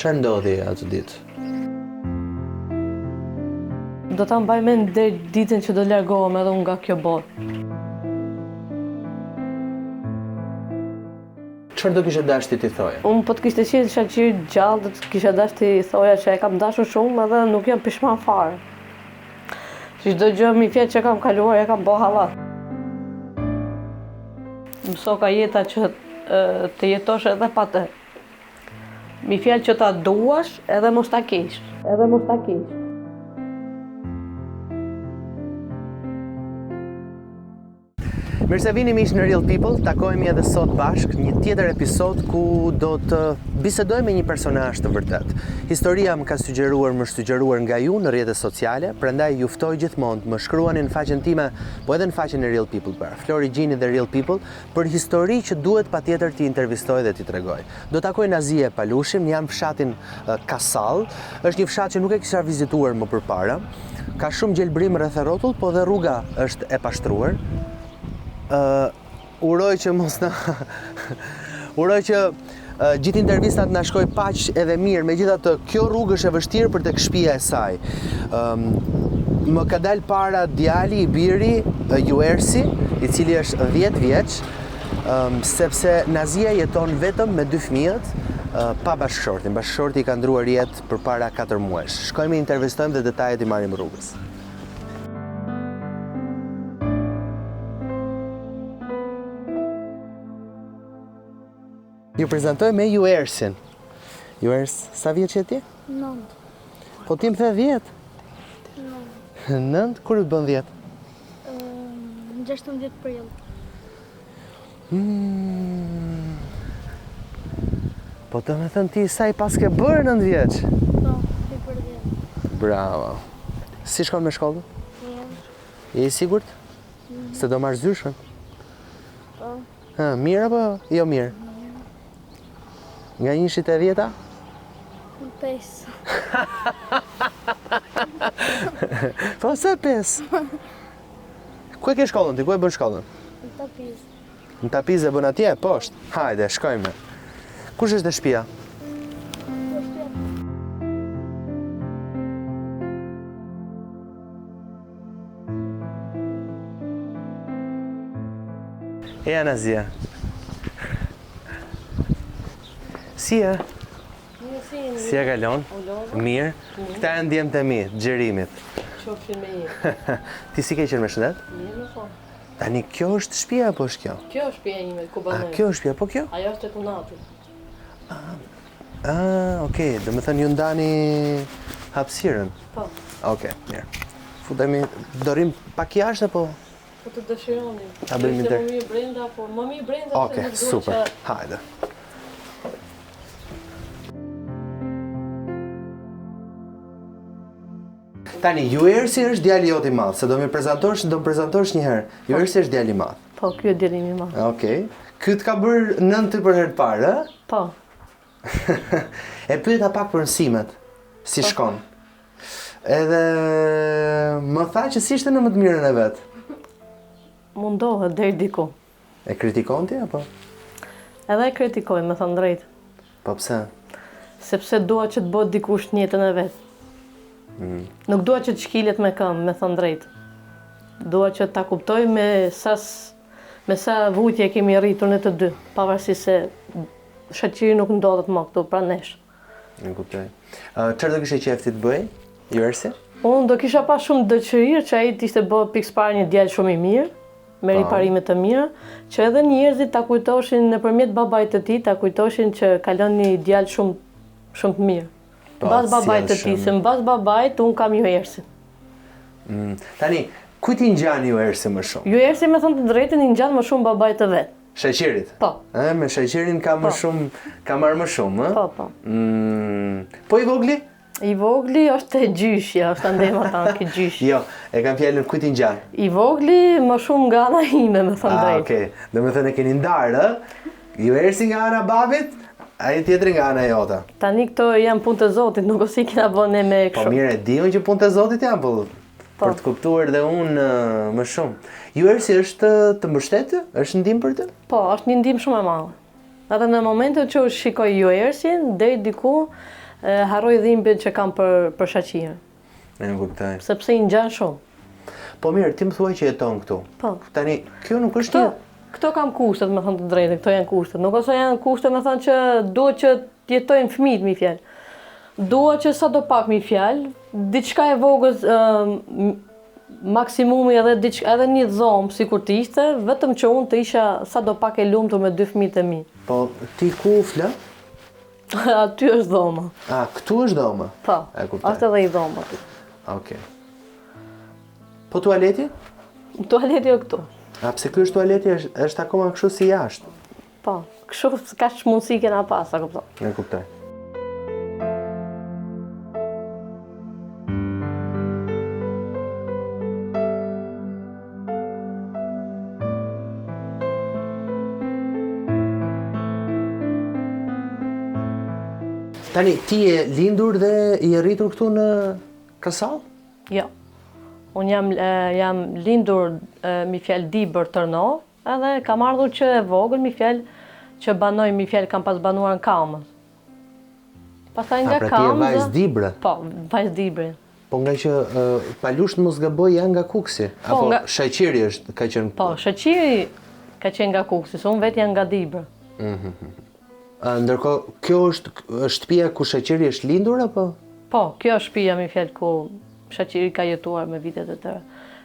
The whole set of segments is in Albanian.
Çfarë ndodhi atë ditë? Do ta mbaj mend deri ditën që do largohem edhe unë nga kjo botë. Çfarë do kishe dashur ti thoje? Unë po të kishte qenë shoqëri gjallë, do të kisha dashur ti thoja që e kam dashur shumë edhe nuk jam pishman fare. Që çdo gjë mi fjet që kam kaluar e kam bë hallat. Mëso ka jeta që të jetosh edhe pa të. Mi fjalë që ta duash edhe mos ta kesh. Mirë se vini miq në Real People, takohemi edhe sot bashk, një tjetër episod ku do të bisedoj me një personazh të vërtet. Historia më është sugjeruar nga ju në rrjetet sociale, prandaj ju ftoj gjithmonë të më shkruani në faqen time, po edhe në faqen e Real People për Flori Gjini dhe Real People, për histori që duhet patjetër t'i intervistoj dhe t'i tregoj. Do takoj Nazie Palushim, jam fshatin Kasall, është një fshat që nuk e kisha vizituar më përpara. Ka shumë gjelbrim rreth e rrotull, po dhe rruga është e pashtruar. Uroj që mos na uroj që gjithë intervistat na shkoj paq edhe mirë, megjithatë kjo rrugë është e vështirë për tek shtëpia e saj. Më ka dalë para djali i biri Juersi, i cili është 10 vjeç, sepse Nazia jeton vetëm me 2 fëmijët, pa bashkëshortin. Bashkëshorti i ka ndruar jetë përpara 4 muajsh. Shkojmë i intervistojmë dhe detajet i marrim rrugës. Ju prezantoj me Juersin. Juers, sa vjeç je ti? 9. Po ti më the 10? 9? Kur u bën 10? 16 prill. Po të me thënë ti sa i pas ke bërë 9 vjeç? Po, ti për 10. Bravo. Si shkon me shkollën? Mirë. Je i sigurt? Se do marrë zyrshën? Po. Mirë apo jo mirë? Nga 1/10? 5. Po se 5? Ku e ke shkollën ti? Ku e bën shkollën? Në Tapiz. Në Tapiz e bën atje, poshtë? Hajde, shkojme. Kush është dhe shtëpia? E Nazia. Si e? Si e kalon? Mirë. Këta e ndjemt e mi, xherimit. Qofshin me jetë. Ti si ke qenë me shëndet? Mirë po. Tani kjo është shtëpia apo është kjo? Kjo është shtëpia ime ku A, banoj. kjo është shtëpia, po kjo? Ajo është tek Unati. Okej, do me thënë ju ndani hapësirën. Po. Okej, mirë. Futemi, dorim pak jashtë apo? Po të dëshironi. Ta bëjmë Më mirë brenda, po më mirë brenda se Okej, nuk dua super. që Hajde. Tani, Juersi është djali jot i madh, se do më prezantosh një herë. Juersi është djali i madh. Po, ky është djali im i madh. Okej. Ky të ka bërë 9 për herë të parë, ë? Po. E pyeta pak për mësimet, si shkon. Edhe më tha që si ishte në më të mirën e vet. Mundohet deri diku. E kritikon ti apo? Edhe e kritikoj, me thënë drejtë. Po pse? Sepse dua që të bëhet dikush në jetën e vet. Nuk dua që të shkilet me këmbë, me thënë drejtë. Dua që ta kuptoj me sa vujtje kemi rritur ne të dy, pavarësisht se shoqëri nuk ndodhet më këtu pranë nesh. Në kuptoj. Çfarë do kishe qefti të bëj, Juersi? Unë do kisha pas shumë dëshirë që ai të ishte bërë pikëparë një djalë shumë i mirë, me riparime të mira, që edhe njerëzit ta kujtoshin nëpërmjet babait të tij, ta kujtoshin që ka lënë një djalë shumë shumë të mirë. Mbas babait të tij, se mbas babait un kam Juersin. Tani, kujt i ngjan Juersi më shumë? Juersi, me thënë të drejtën, i ngjan më shumë babait të vet. Sheqerit? Po. Me sheqerin ka më shumë, ka marrë më shumë, ë? Po, po. Po i vogli? I vogli është e gjyshja, është andema tanë ke gjysh. Jo, e kam fjalën kujt i ngjan? I vogli më shumë nga ana ime, me thënë drejtë. Okej. Do të thënë e keni ndarë, ë? Juersi nga ana babit, ai tjetri nga ana jota. Tani këto janë punë të Zotit, nuk ose i kena bënë me kështu. Po mirë, e diun që punë të Zotit janë, po për të kuptuar dhe unë më shumë. Juersi është të mbështetë? Është ndihmë për të? Po, është një ndihmë shumë e madhe. Edhe në momentet që shikoj Juersin, deri diku Harroj dhimbjen që kam për shaqirën. E kuptoj. Sepse i ngjan shumë. Po mirë, ti më thuaj që jeton këtu. Po. Tani, kjo nuk është Këto kam kushtet, me thënë të drejtë, këto janë kushtet. Nuk ose janë kushtet, me thënë që duhet që jetojnë fëmijët mi fjalë. Duhet që sa do pak mi fjalë, diçka e vogël maksimumi edhe një dhomë sikur të ishte, vetëm që unë të isha sa do pak e lumtur me 2 fëmijët e mi. Po, ti ku fla? Aty është dhoma. A, këtu është dhoma? Po, E kuptoj. është edhe i dhoma aty. Okej. Po tualeti? Tualeti o këtu. A pse ky është tualeti është akoma kështu si jashtë? Po, kështu ka mundësi kena pas, a kupton. E kuptoj. Tani, ti je lindur dhe i rritur këtu në Kërsall? Jo. Unë jam lindur mi fjalë Dibër Tërno, edhe kam ardhur që e vogël mi fjalë që banoj mi fjalë kam pas banuar në Kamës. Pastaj nga pra ti je Kamza. vajzë Dibre? Po, vajzë Dibre. Po nga që Palusht mos gaboj janë nga Kuksi, apo Shaqiri është ka qenë. Po, Shaqiri ka qenë nga Kuksi, se unë vetë jam nga Dibër. Ndërkohë, kjo është shtëpia ku Shaqiri është lindur apo? Po, kjo është shtëpia mi fjalë ku Shaqiri ka jetuar me vitet e tëra.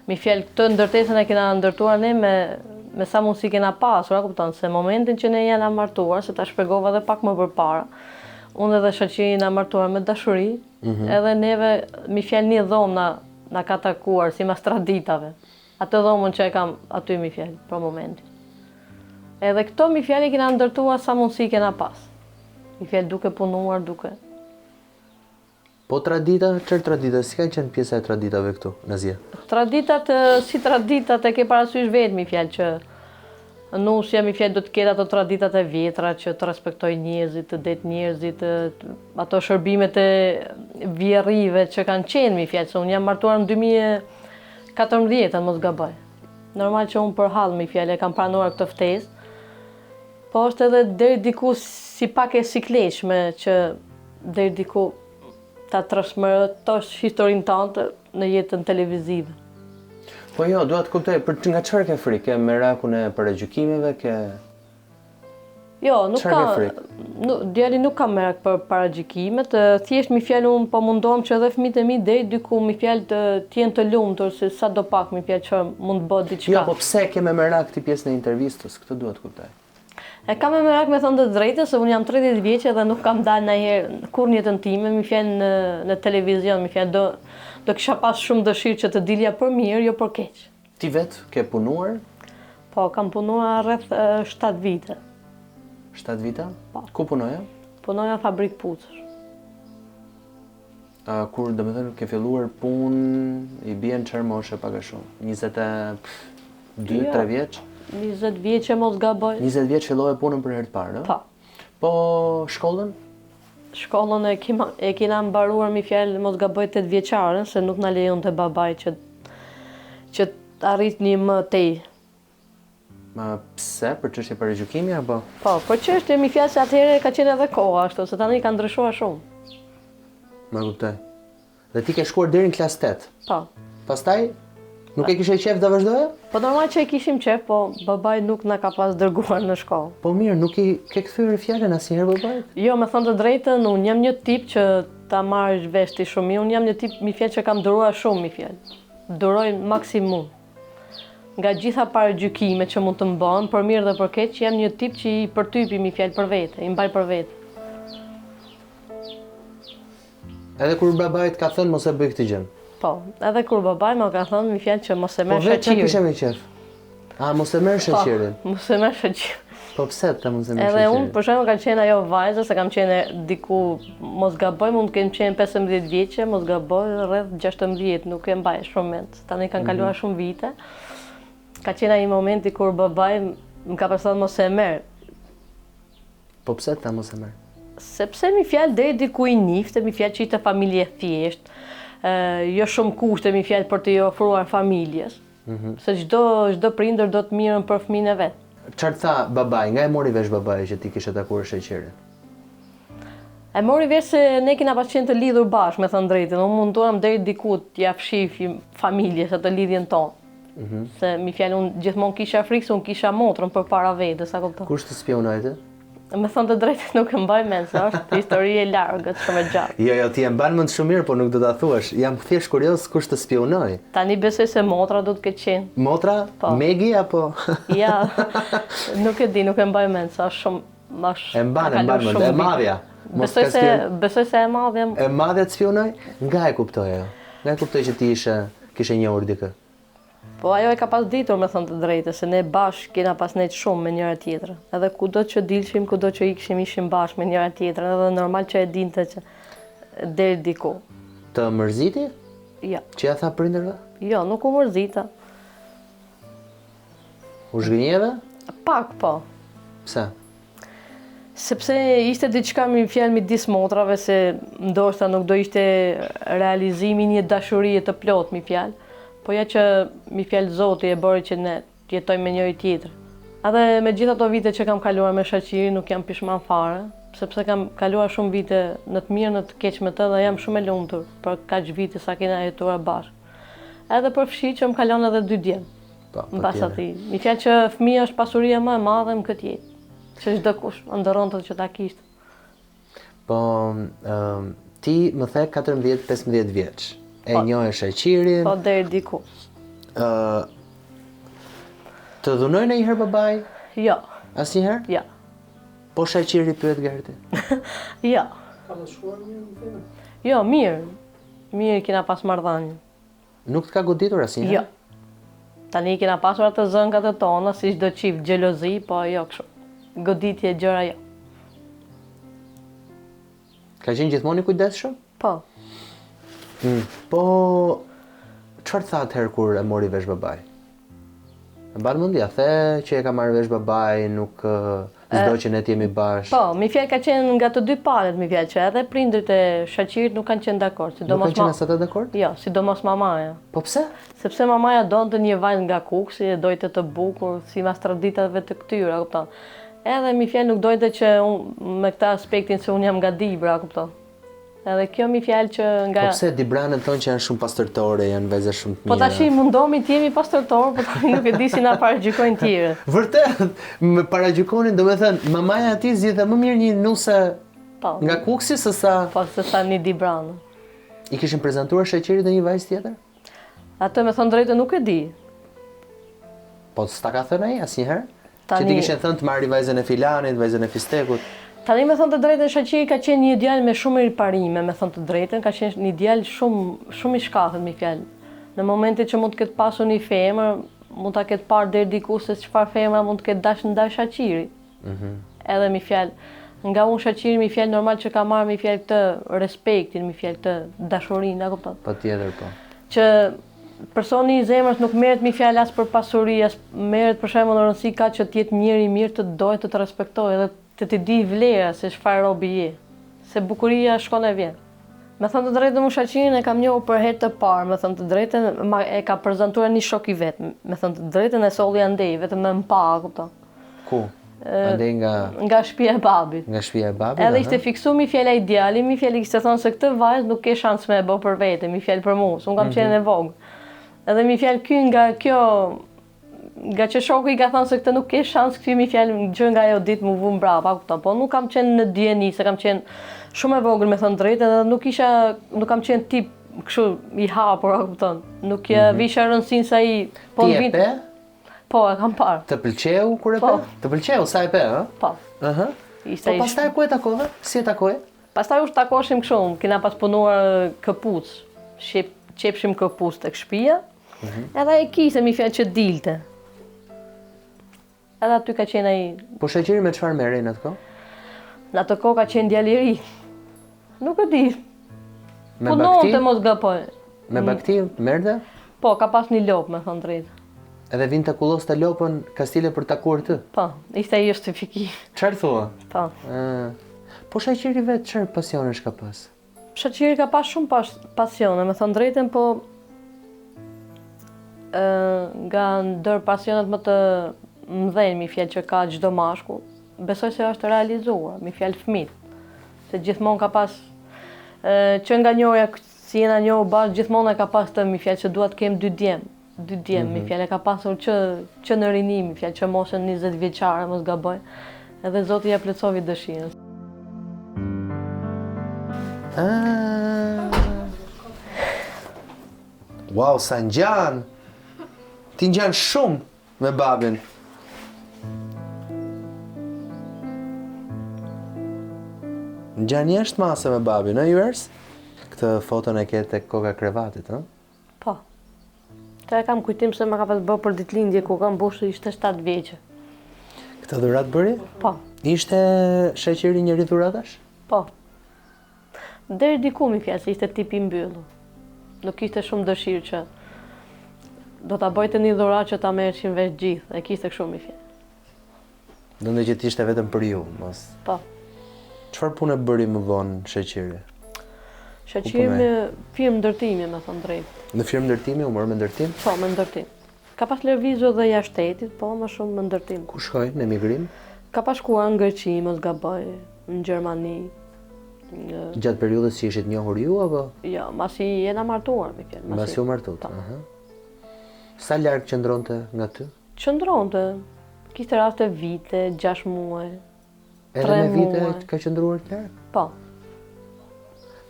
Mi fjalë këtë ndërtesën e kena ndërtuar ne me sa mundësi kena pasur, a kupton, se momentin që ne jena martuar, se ta shpjegova edhe pak më përpara, unë edhe Shaqiri na martuar me dashuri, edhe neve mi fjalë një dhomë na ka takuar si mas traditave. Atë dhomën që e kam aty mi fjalë për momentin. Edhe këto mi fjalë kena ndërtuar sa mundësi kena pas. Mi fjalë duke punuar, duke. Po tradita, çfarë tradita? Si kanë qenë pjesa e traditave këtu në Zje? Traditat, si traditat e ke parasysh vetë mi fjalë që nusja mi fjalë do të ketë ato traditat e vjetra që të respektoj njerëzit, të det njerëzit, ato shërbimet e vjerrive që kanë qenë mi fjalë, se unë jam martuar në 2014, mos gaboj. Normal që unë për hall mi fjalë e kam pranuar këtë ftesë. Po është edhe deri diku si pak e sikletshme që deri diku ta transmetosh historinë tënde në jetën televizive. Po jo, dua të kuptoj, nga çfarë ke frikë? Ke merakun e paragjykimeve, ke Jo, nuk Çfarë ka. ke frikë? Djali nuk ka merak për paragjykimet, thjesht mi fjalë unë po mundohem që edhe fëmijët e mi deri diku mi fjalë të jenë të lumtur, se sa do pak mi fjalë që mund të bëhet diçka. Jo, po pse ke me merak ti pjesën e intervistës? Këtë dua të kuptoj. E kam me merak me thënë të drejtë, se unë jam 30 vjeçë dhe nuk kam dalë ndonjëherë kur në jetën time, mi fjalë në televizion, mi fjalë do kisha pas shumë dëshirë që të dilja për mirë, jo për keq. Ti vetë ke punuar Po, kam punuar rreth 7 vite. 7 vite? Po. Ku punoja? Punoja fabrik pucësh. Kur do të thënë ke filluar punë, i bien çfarë moshe pak a shumë? 22, Jo. 3 vjeç? 20 vjeçë mos gaboj. 20 vjeç fillove punën për herë të parë, ëh? Po. Po shkollën? Shkollën e kena mbaruar mi fjalë mos gaboj 8 vjeçaren, se nuk na lejonte babai që arritni më tej. Ma pse? Për çështje paragjykimi apo? Po, për çështje mi fjalë se atëherë ka qenë edhe koha ashtu, se tani ka ndryshuar shumë. Ma kuptoj. Dhe ti ke shkuar deri në klasë 8. Po. Pastaj nuk e kishe qef të vazhdoje? Po normal që e kishim qef, po babai nuk na ka pas dërguar në shkollë. Po mirë, nuk i ke kthyer fjalën asnjëherë babait? Jo, me thënë të drejtën, unë jam një tip që ta marrësh vesh ti shumë, unë jam një tip mi fjalë që kam duruar shumë mi fjalë. Duroj maksimum. Nga gjitha paragjykimet që mund të mbën, për mirë dhe për keq, jam një tip që i përtypi mi fjalë për vete, i mbaj për vete. Edhe kur babait ka thënë mos e bëj këtë gjë. Po, edhe kur babai më ka thënë mi fjalë që mos e Po merr vetë çfarë kishe sheqirin. me qef? A mos e merr sheqirin? Po, mos e merr sheqirin. Po pse ta mos e merr Edhe sheqirin? unë, për shembull, kam qenë ajo vajza, se kam qenë diku, mos gaboj, mund të kem qenë 15 vjeçë, mos gaboj, rreth 16, nuk e mbaj shumë mend. Tani kanë kaluar shumë vite. Ka qenë ai momenti kur babai më ka thënë mos e merr. Po pse ta mos e merr? Sepse mi fjalë deri diku i nifte, mi fjalë që ishte familje thjesht, jo shumë kushte mi fjalë për të i ofruar familjes. Se çdo prindër do të mirën për fëmijën e vet. Çfarë tha babai? Nga e mori vesh babai që ti kishe takuar sheqirin? E mori vesh se ne kena pas qenë të lidhur bashkë, me thënë drejtën. Unë munduam deri diku t'ja fshifi familjes atë lidhjen tonë. Se mi fjalë unë gjithmonë kisha frikë se unë kisha motrën përpara vetes, a kupton? Kush të spionoi ti? Me thënë të drejtën nuk e mbaj mend, se është histori e largët, shumë e gjatë. Jo, ti e mban mend shumë mirë, po nuk do ta thuash. Jam thjesht kurioz kush të spionoi. Tani besoj se motra do të ketë qenë. Motra? Po. Megi apo? Ja, nuk e di, nuk e mbaj mend, se është shumë E mban mend, e madhja. Besoj se e madhja. E madhja të spionoi? Nga e kuptoj ajo? Nga e kuptoj që ti kishe njohur dikë? Po ajo e ka pas ditur, me thënë të drejtë, se ne bashkë kena pas nejtë shumë me njëra tjetra. Edhe kudo që dilshim, kudo që ikshim, ishim bashkë me njëra tjetra, edhe normal që e dinte që deri diku. Të mërziti? Ja. Që ja tha prindërve? Jo, nuk u mërzita. U zhgënjeve? Pak po. Pse? Sepse ishte diçka mi fjalë midis motrave, se ndoshta nuk do ishte realizimi një dashurie të plot mi fjalë. Po ja që mi fjalë Zoti e bëri që ne jetojmë me njëri tjetër. Edhe me gjitha ato vite që kam kaluar me shoqëri nuk jam pishman fare, sepse kam kaluar shumë vite në të mirë, në të keq me të dhe jam shumë e lumtur për kaq vite sa kena jetuar bashkë. Edhe për fshi që më kalon edhe 2 djem. Po, mbas atij. Mi fjalë që fëmia është pasuria më e madhe në këtë jetë. Që çdo kush ndërronte që ta kishte. Po, ti më the 14-15 vjeç. E njohë shoqërin. Po deri diku. Të dhunoi ndonjëherë babai? Jo. Asnjëherë? Ja. Po shoqëri pyet Gerti. Ja. Ka të shkuar mirë në fillim? Jo, mirë. Mirë kena pas marrëdhënie. Nuk të ka goditur asnjëherë? Jo. Tani kena pasur atë zëngat e tona, si çdo çift, xhelozi, po jo kështu. Goditje gjëra jo. Ka qenë gjithmonë i kujdesshëm? Po. Po, çfarë tha atëherë kur e mori vesh babai? E mban mendja, the që e ka marrë vesh babai, nuk s'do që ne të jemi bashkë. Po, mi fjalë ka qenë nga të dy palët, mi fjalë që edhe prindërit e shoqërit nuk kanë qenë dakord, Nuk kanë qenë asata dakord? Jo, sidomos mamaja. Po pse? Sepse mamaja donte një vajzë nga Kuksi, e dojte të bukur, si mas traditave të këtyre, kupton. Edhe mi fjalë nuk dojte që unë me këtë aspektin se unë jam nga Dibra, kupton. Edhe kjo mi fjalë që nga... Po pse Dibranët tonë që janë shumë pastërtore, janë vajza shumë të mira. Po tash mundomi të jemi pastërtor, po tani nuk e di si na paragjykojnë tjerë. Vërtet, me paragjykonin, domethënë mamaja e tij zgjidhte më mirë një nuse nga Kuksi se sa se sa një Dibranë. I kishin prezantuar shoqërit dhe një vajzë tjetër? Atë me thënë drejtë nuk e di. Po s'ta ka thënë ai asnjëherë? Tani... Që ti kishin thënë të marri vajzën e filanit, vajzën e fistekut. Tani me thënë të drejtën shoqëri ka qenë një djalë me shumë riparime, me thënë të drejtën, ka qenë një djalë shumë i shkatët mi fjalë. Në momentin që mund të ketë pasur një femër, mund ta ketë parë deri diku se çfarë femra mund të ketë dashur ndaj shoqërit. Edhe mi fjalë, nga unë shoqëri mi fjalë normal që ka marrë mi fjalë këtë respektin, mi fjalë këtë dashurinë, a kupton? Patjetër po. Që personi i zemrës nuk merret mi fjalë as për pasuri, as merret për shembull në rëndësi ka që të jetë njëri i mirë të dojë të respektojë edhe të ti di vlera se çfarë robi je. Se bukuria shkon e vjen. Me thënë të drejtën unë shoqërinë e kam njohur për herë të parë, me thënë të drejtën e ka prezantuar një shok i vet. Me thënë të drejtën e solli andej, vetëm me mpa, kupton. Ku? Andej nga shtëpia e babit. Nga shtëpia e babit. Edhe ishte fiksuar mi fjala i djalit, mi fjali kishte thënë se këtë vajzë nuk ke shans me e bë për vete, mi fjalë për mua, unë kam qenë e vogël. Edhe mi fjalë ky nga kjo nga që shoku i ka thënë se këtë nuk ke shans, ky mi fjalë gjë nga ajo ditë më vu mbrapa, kupton. Po nuk kam qenë në dieni, se kam qenë shumë e vogël me thënë drejtë, edhe nuk kam qenë tip kështu i hapur, kupton. Nuk visha rëndësinë sa i po vin. Ti e pe? Po, e kam parë. Të pëlqeu kur e pe? Të pëlqeu sa e pe, ë? Po. Ëh. Po pastaj ku e takove? Si e takoje? Pastaj u takoshim kështu, kena pas punuar këpuc. Qepshim këpuc tek shtëpia. Edhe e kishte mi fjalë që dilte. Edhe aty ka qenë ai. Po shoqëri me çfarë merrej në atë kohë? Në atë kohë ka qenë djalë i ri. Nuk e di. Me bakti? Të mos gapoj. Me bakti merrte? Po, ka pas një lop, me thënë drejtë. Edhe vinte kulloste lopën Kastile për takuar ty? Po, ishte ai justifikim. Çfarë thua? Po. Po shoqëri vet çfarë pasionesh ka pas? Shoqëri ka pas shumë pasione, me thënë drejtën, po nga ndër pasionet më të mdhenj mi fjalë që ka çdo mashkull, besoj se është realizuar, mi fjalë fëmijët. Se gjithmonë ka pas, që nga njoja, si jena njohë bashkë, gjithmonë e ka pas të mi fjalë që duat kem dy djemë, mi fjalë e ka pasur që në rini, mi fjalë që moshën 20 vjeçare, mos gaboj, edhe Zoti ja plotsovi dëshirën. Wow, sa ngjan! Ti ngjan shumë me babin. Ngjan jashtë mase me babin, a Jyers? Këtë foton e ke tek koka krevatit, ë? Po. Të e kam kujtim se më ka pas bërë për ditëlindje ku kam boshë ishte 7 vjeçë. Këtë dhurat bëri? Po. Ishte sheqeri njëri dhuratash? Po. Deri diku mi fjalë se ishte tipi mbyllur. Nuk ishte shumë dëshirë që do ta bëjte një dhuratë që ta merreshin vesh gjithë, e kishte kështu mi fjalë. Donte që t'ishte vetëm për ju, mos. Po. Çfarë punë bëri më vonë sheqeri? Sheqeri me firmë ndërtimi, me thënë drejt. Në firmë ndërtimi, u morë me ndërtim? Po, me ndërtim. Ka pas lëvizur dhe jashtë shtetit, po më shumë me ndërtim. Ku shkoi në emigrim? Ka pas shkuar në Greqi, mos gaboj, në Gjermani. Gjatë periudhës që ishit njohur ju apo? Jo, masi jena martuar, mi fjalë. Mbasi u martut. Sa larg qëndronte nga ty? Qëndronte. Kishte raste vite, 6 muaj. Edhe me vite ka qëndruar larg? Po.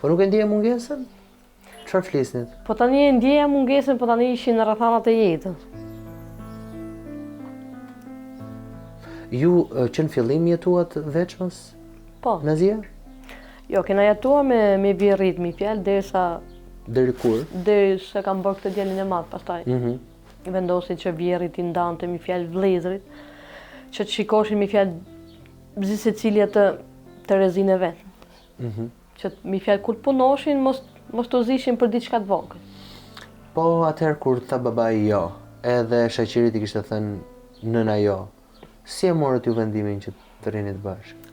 Po nuk e ndjeje mungesën? Çfarë flisnit? Po tani e ndjeja mungesën, po tani ishin në rrethanat e jetës. Ju që në fillim jetuat veçmës? Po. Në Azia? Jo, kena jetuar me birrit, mi fjalë, derisa Deri kur? deri se kam bërë këtë djalin e madh pastaj. Vendosi që birrit i ndante mi fjalë vëllezrit, që të shikoshin mi fjalë zi secili atë Terezinë e vet. Që mi fjalë kur punoshin mos të zishin për diçka të vogël. Po atëherë kur tha babai jo, edhe shoqërit i kishte thënë nëna jo, si e morët ju vendimin që të rinit bashkë?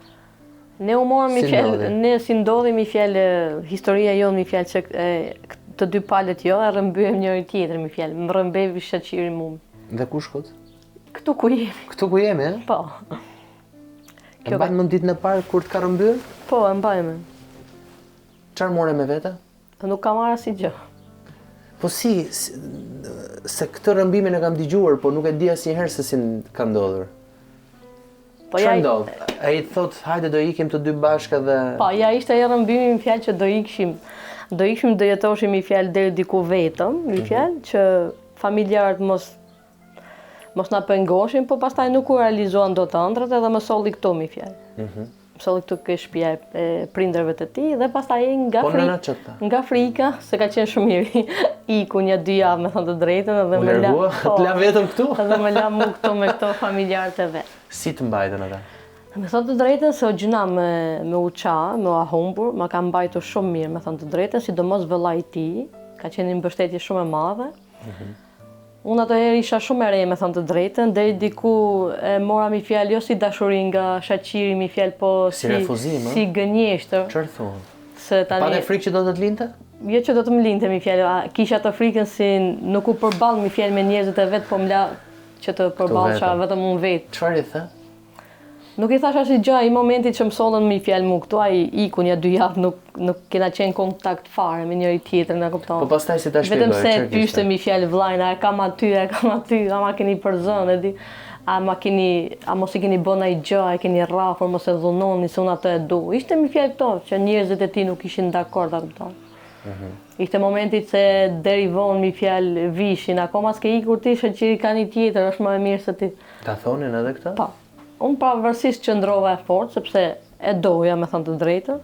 Ne u morëm mi fjalë, ne si ndodhi mi fjalë historia jonë mi fjalë që të dy palët jo, e rrëmbyem njëri tjetër mi fjalë, më rrëmbevi shoqëri mua. Dhe ku shkot? Këtu ku jemi. Këtu ku jemi, e? Po. E mbajnë mend ditën e parë kur të ka rrëmbyer? Po, e mbajmë. Çfarë more me vete? Nuk kam marrë asgjë. Po se këtë rrëmbimin e kam dëgjuar, po nuk e di asnjëherë se si ka ndodhur. Po Çfarë ndodh? Ai thot, hajde do ikim të dy bashkë dhe... Po, ja ishte e rrëmbimi mi fjalë që do ikshim, do jetoshim mi fjalë deri diku vetëm, mi fjalë që familjarët mos na pengoshin, po pastaj nuk u realizuan dot ëndrat edhe më solli këtu mi fjalë. Më solli këtu ke shtëpia e prindërve të tij dhe pastaj nga frika, se ka qenë shumë mirë. Iku një 2 javë, me thënë të drejtën, edhe më la. Të la vetëm këtu? Edhe më la mu këtu me këto familjarët e vet. Si të mbajtën ata? Me thënë të drejtën, se o gjuna me u qa, me u humbur, ma ka mbajtur shumë mirë, me thënë të drejtën, sidomos vëllai i tij, ka qenë një mbështetje shumë e madhe. Unë ato herë isha shumë e re, me thënë të drejtën, deri diku e mora mi fjalë jo si dashuri nga shoqëri mi fjalë, po si gënjeshtër. Çfarë thon? Se tani Patë frikë që do të të linte? Jo që do të më linte mi fjalë, kisha ato frikën si nuk u përball mi fjalë me njerëzit e vet, po më la që të përballsha vetëm unë vetë. Çfarë i the? Nuk i thash asgjë, i momentit që më sollën mi fjalë mu këtu, ai iku një 2 javë, nuk kena qenë kontakt fare me njëri tjetrin, na kupton. Po pastaj si ta shpjegoj? Vetëm se pyeste mi fjalë vllajna, a kam aty, a ma keni përzënë, e di. A mos i keni bën ai gjë, a keni rrafur, mos e dhunoni se unë atë e du. Ishte mi fjalë këto, që njerëzit e tij nuk ishin dakord, a kupton. Ishte momentit se deri vonë mi fjalë vishin, akoma s'ke ikur ti, shoqëri ka një tjetër, është më e mirë se ti. Ta thonin edhe këtë? Po. Unë pavarësisht qëndrova e fortë, sepse e doja, me thënë të drejtën,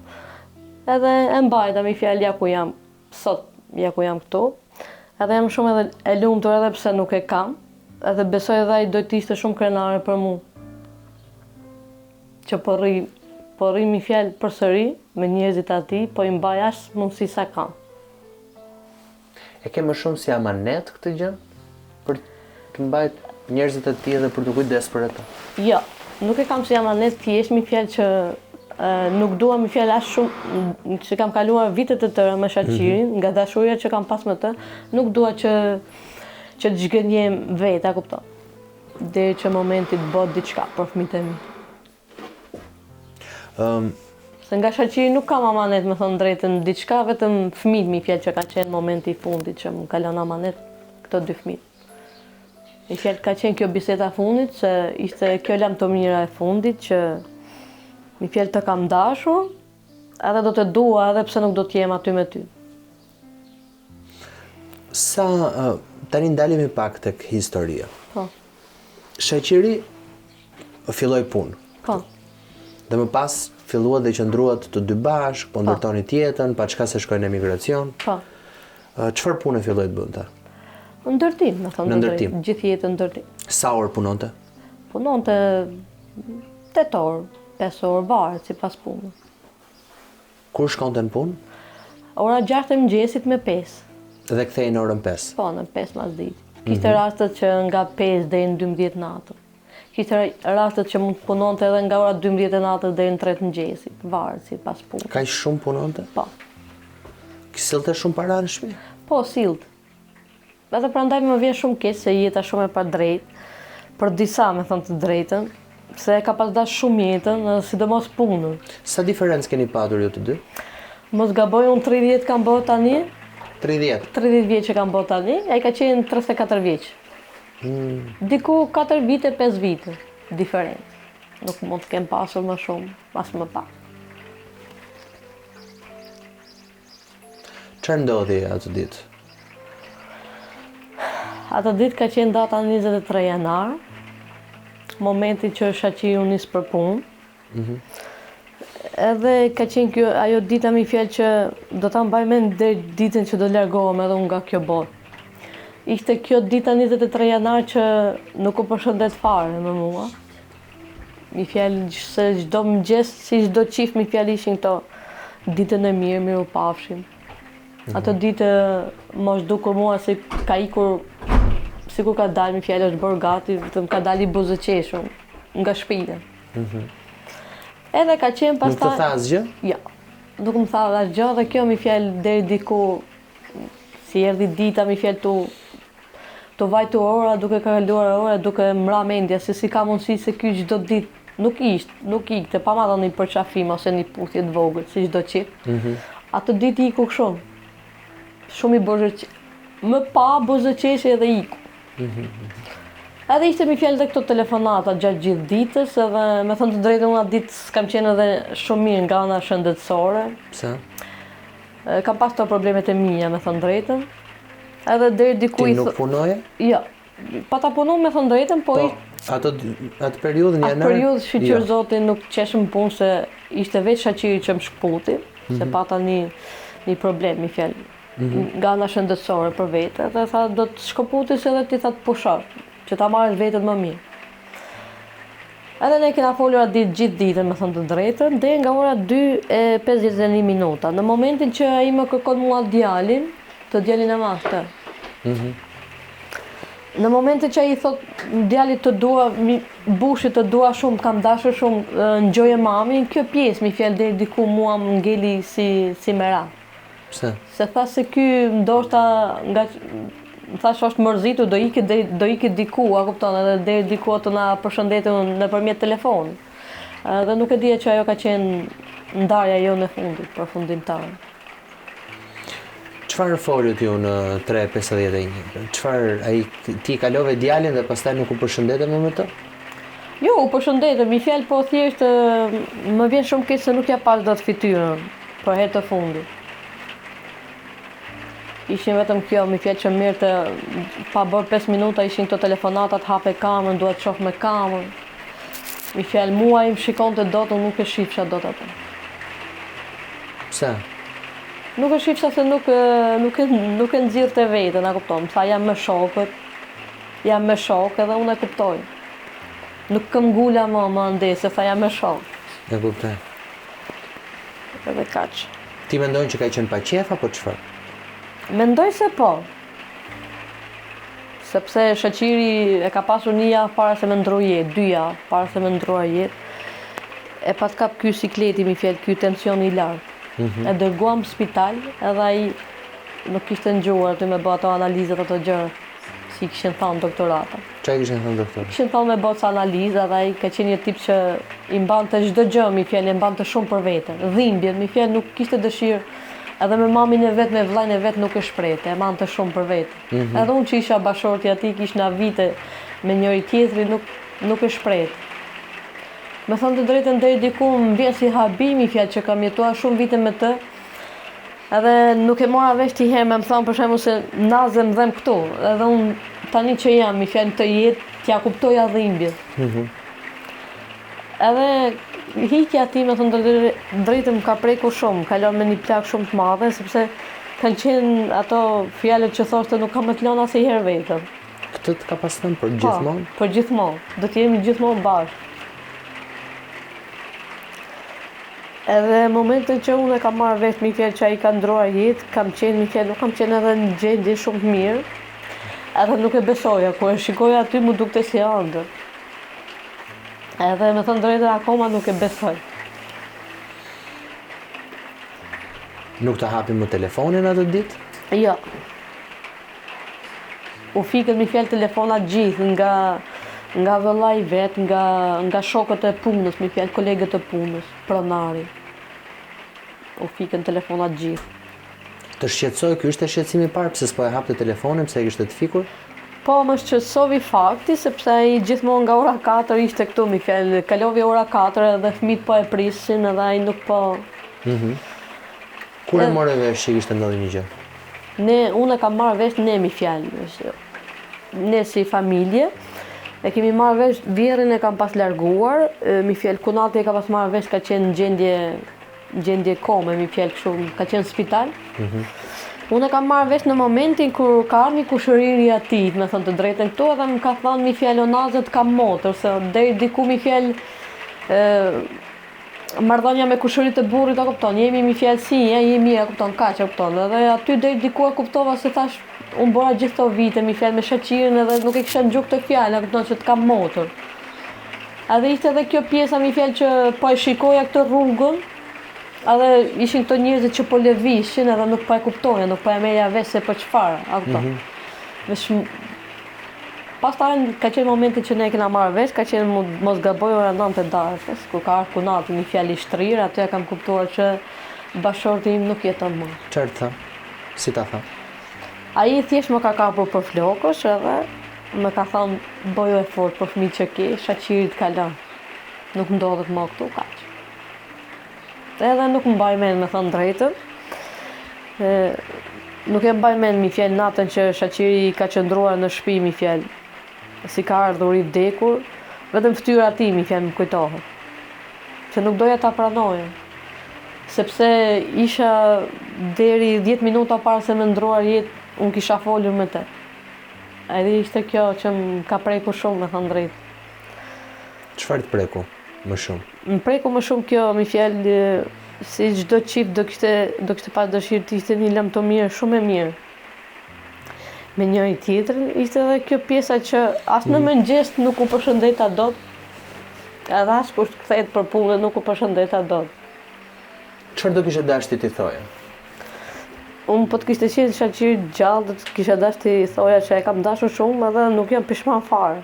edhe e mbajta mi fjalë ja ku jam sot, ja ku jam këtu, edhe jam shumë edhe e lumtur edhe pse nuk e kam, edhe besoj edhe ai do të ishte shumë krenare për mua. Që po rri mi fjalë përsëri me njerëzit aty, po i mbaj as mundësi sa kam. E ke më shumë si amanet këtë gjë? Për të mbajt njerëzit e tij dhe për të kujdes për ata? Jo, nuk e kam si amanet, thjesht mi fjalë që nuk dua mi fjalë as shumë, që kam kaluar vite të tëra me shoqërinë, nga dashuria që kam pas me të, nuk dua që të zhgënjem vetë, a kupton? Deri që momenti të bëhet diçka për fëmijët e mi. Se nga shaqiri nuk kam amanet, me thonë drejtën, diçka vetëm fëmijët mi fjalë që ka qenë momenti i fundit që më ka lënë amanet këto 2 fëmijë. I fjalë ka qenë kjo biseda e fundit, që ishte kjo lamtomira e fundit, që mi fjalë të kam dashur, edhe do të dua, edhe pse nuk do të jem aty me ty. Tani ndalemi pak tek historia. Po, Shaqiri filloi punë. po. Dhe më pas filluat dhe qëndruat të 2 bashk, po ndërtoni tjetën, pa çka se shkojnë në emigracion. Po. Çfarë pune filloi të bënte? Në ndërtim, me thonë Në të ndërtim. drejtë, gjithë jetën ndërtim. Sa orë punonte? Punonte 8 orë, 5 orë, varet sipas punës. Kur shkonte në punë? Ora 6 e mëngjesit me 5. Dhe kthej në orën 5. Po, në 5 masditë. Kishte rastet që nga 5 deri në 12 natën. Kishte rastet që mund të punonte edhe nga ora 12 e natës deri në 3 mëngjesit, varet sipas punës. Kaq shumë punonte? Po. Sillte shumë para në shtëpi? Po, sillt. Edhe prandaj më vjen shumë keq se jeta shumë e padrejtë, për disa me thënë të drejtën, se e ka pas dash shumë jetën, edhe sidomos punën. Sa diferencë keni patur ju të dy? Mos gaboj, unë 30 kam bërë tani, 30. 30 vjeç që kam bërë tani, ai ka qenë 34 vjeç. Diku 4 vite, 5 vite diferencë. Nuk mund të kem pasur më shumë, as më pak. Çfarë ndodhi atë ditë? Atë ditë ka qenë data 23 janar, momenti që shaqiri u nis për punë. Edhe ka qenë ajo dita mi fjalë që do ta mbaj mend deri ditën që do largohem edhe unë nga kjo botë. Ishte kjo dita 23 janar që nuk u përshëndet fare me mua. Mi fjalë se çdo mëngjes, si çdo çift mi fjalë ishin këto ditën e mirë, miru pafshim. Ato ditë mos dukur mua se ka ikur, sikur ka dalë mi fjalë është bërë gati, vetëm ka dalë i buzëqeshur nga shtëpia. Edhe ka qenë Nuk të pastaj. tha asgjë? Jo, nuk më tha asgjë dhe kjo mi fjalë deri diku, si erdhi dita mi fjalë të vajtur ora, duke kaluar ora, duke mra mendja se si ka mundësi se ky çdo ditë nuk ikte, pa ma dhënë një përqafim ose një puthje të vogël, si çdo çift. Atë ditë iku shumë. Shumë i buzëqeshë. Më pa buzëqeshë edhe iku. Edhe ishte mi fjalë dhe këto telefonata gjatë gjithë ditës, edhe me thënë të drejtën unë atë ditë s'kam qenë edhe shumë mirë nga ana shëndetësore. Pse? Kam pas të problemet e mia, me thënë drejtën. Edhe deri diku Ti nuk punoje? Jo. Pa ta punu me thënë drejtën, po atë periudhën atë janar? periudhë shqyqër zoti nuk qeshëm punë se ishte veç shaqiri që më shkputi, se pata një problem, një fjalë. Nga ana shëndetësore për vete, dhe tha do të shkëputis edhe ti tha të pushosh, që ta marrësh vetët më mirë. Edhe ne kena folur atë ditë gjithë ditën, me thënë të drejtën, deri nga ora 2:51 minuta. Në momentin që ai më kërkon mua djalin e master. Në momentin që ai thot djalit të dua, bushit të dua shumë, kam dashur shumë, ngjoje mami, kjo pjesë mi fjalë deri diku mua më ngeli si mera. Pse? Se tha se ky ndoshta nga thash është mërzitur, do ikë diku, a kupton, edhe deri diku të na përshëndetën nëpërmjet telefonit. Dhe nuk e dija që ajo ka qenë ndarja jonë e fundit, përfundimtare. Çfarë folët ju në 3:51? Çfarë ti kalove djalin dhe pastaj nuk u përshëndete më të? Jo, u përshëndetëm, mi fjalë, po thjesht më vjen shumë keq se nuk ja pas dot fytyrën për herë të fundit. Ishin vetëm kjo, mi fjalë që mirë pa bërë 5 minuta ishin këto telefonatat, hape kamën, duhet të shoh me kamën. Mi fjalë, mua i më shikonte dot, unë nuk e shifsha dot atë. Pse? Nuk e shifsha se nuk e nxirrte veten, a kupton? Tha jam me shokët, jam me shokë edhe unë e kuptoj. Nuk këmbgula më ande, se tha jam me shokë. E kuptoj. Edhe kaq. Ti mendon që ka qenë pa qef apo çfarë? Mendoj se po. Sepse shaqiri e ka pasur 1 javë para se me ndroi jetë, 2 javë para se me ndroi jetë. E pas kap ky sikleti, mi fjalë, ky tensioni i lartë. E dërguam në spital, edhe ai nuk kishte ngjuar të me bë ato analizat ato gjëra. si kishin thënë doktorata. Çfarë kishin thënë doktor? Kishin thënë me boca analiza dhe ai ka qenë një tip që i mbante çdo gjë, mi fjalë, i mbante shumë për vete. Dhimbjet, mi fjalë, nuk kishte dëshirë. Edhe me mamin e vet, me vllajën e vet nuk e shprehte, e mante shumë për vete. Edhe unë që isha bashorti atij, kishna vite me njëri tjetrin, nuk e shprehte. Me thënë të drejtën deri diku më vjen si habimi fjalë që kam jetuar shumë vite me të. Edhe nuk e mora vesh ti herë me më thonë për shembull se nazem dhem këtu. Edhe unë tani që jam, mi fjalë të jetë, t'ja kuptoja dhimbjet. Edhe hiqja ti me thënë të drejtën më ka prekur shumë, kalon me një plak shumë të madhe, sepse kanë qenë ato fjalët që thoshte nuk kam të lënë asnjëherë vetëm. Këtë të ka pas thënë për gjithmonë? Po, për gjithmonë. Do të jemi gjithmonë bashkë. Edhe momentin që unë e kam marrë vesh mi fjalë që ai ka ndruar jetë, kam qenë mi fjalë, nuk kam qenë edhe në gjendje shumë të mirë. Edhe nuk e besoja, kur e shikoja aty mu dukte si ëndër. Edhe me thënë drejtën akoma nuk e besoj. Nuk të hapim më telefonin atë ditë? Jo. U fikën mi fjalë telefonat gjithë nga vëllai vet, nga shokët e punës, mi fjalë kolegët e punës, pronari. U fikën telefonat gjithë. Të shqetësoj, ky ishte shqetësimi i parë, pse s'po e hapte telefonin, pse e kishte të fikur? Po, më shqetësovi fakti, sepse ai gjithmonë nga ora 4 ishte këtu, mi fjalë, kalovi ora 4 edhe fëmijët po e prishin edhe ai nuk po. Kur e morë vesh që kishte ndodhur një gjë? Unë e kam marrë vesh mi fjalë. Ne si familje, e kemi marrë vesh, vjerrin e kam pas larguar, mi fjalë kunati e ka pas marrë vesh, ka qenë në gjendje kome, mi fjalë kështu, ka qenë në spital. Unë e kam marrë vesh në momentin kur ka ardhur kushëriri i atij, me thënë të drejtën këtu, edhe më ka thënë mi fjalë onazët kam motër, se deri diku mi fjalë marrëdhënia me kushëritë e burrit, a kupton, jemi mi fjalë si, jemi a kupton, kaq, a kupton. Edhe aty deri diku e kuptova se thash, unë bora gjithë këto vite mi fjalë me shoqirin edhe nuk e kisha në gjuk të fjalë, a kupton, që të kam motër. Edhe ishte edhe kjo pjesa mi fjalë që po e shikoja këtë rrugën, edhe ishin këto njerëzit që po lëvishin edhe nuk po e kuptoja, nuk po e merja vesh se për çfarë, a kupton. Pastaj ka qenë momenti që ne kena marrë vesh, ka qenë mos gaboj ora 9 e darkës, kur ka ardhur kunati një fjalë i shtrirë, aty e kam kuptuar që bashorti im nuk jeton më. Çfarë tha? Si ta tha? Ai thjesht më ka kapur për flokësh edhe më ka thënë bojo e fort për fëmijë që ke, shaqiri të kalon. Nuk ndodhet më këtu kaq. Edhe nuk më mbaj mend me thënë drejtën. Nuk e mbaj mend mi fjalë natën që shaqiri ka qëndruar në shtëpi mi fjalë. Si ka ardhur i vdekur, vetëm fytyra e tij mi fjalë më kujtohet. Që nuk doja ta pranoja. Sepse isha deri 10 minuta para se me ndruar jetë, unë kisha folur me të. Edhe ishte kjo që më ka prekur shumë, me thënë drejtë. Çfarë të preku më shumë? Më preku më shumë kjo, mi fjalë, si çdo çift do kishte pas dëshirë të ishte një lëmë të mirë, shumë e mirë. Me njëri tjetrin, ishte edhe kjo pjesa që as në mëngjes nuk u përshëndeta dot, edhe as kur kthehet për punë nuk u përshëndeta dot. Çfarë do kishe dashur ti thoje? Unë po të kishte qenë shaqiri gjallë, do të kisha dashur ti thoja që e kam dashur shumë edhe nuk jam pishman fare.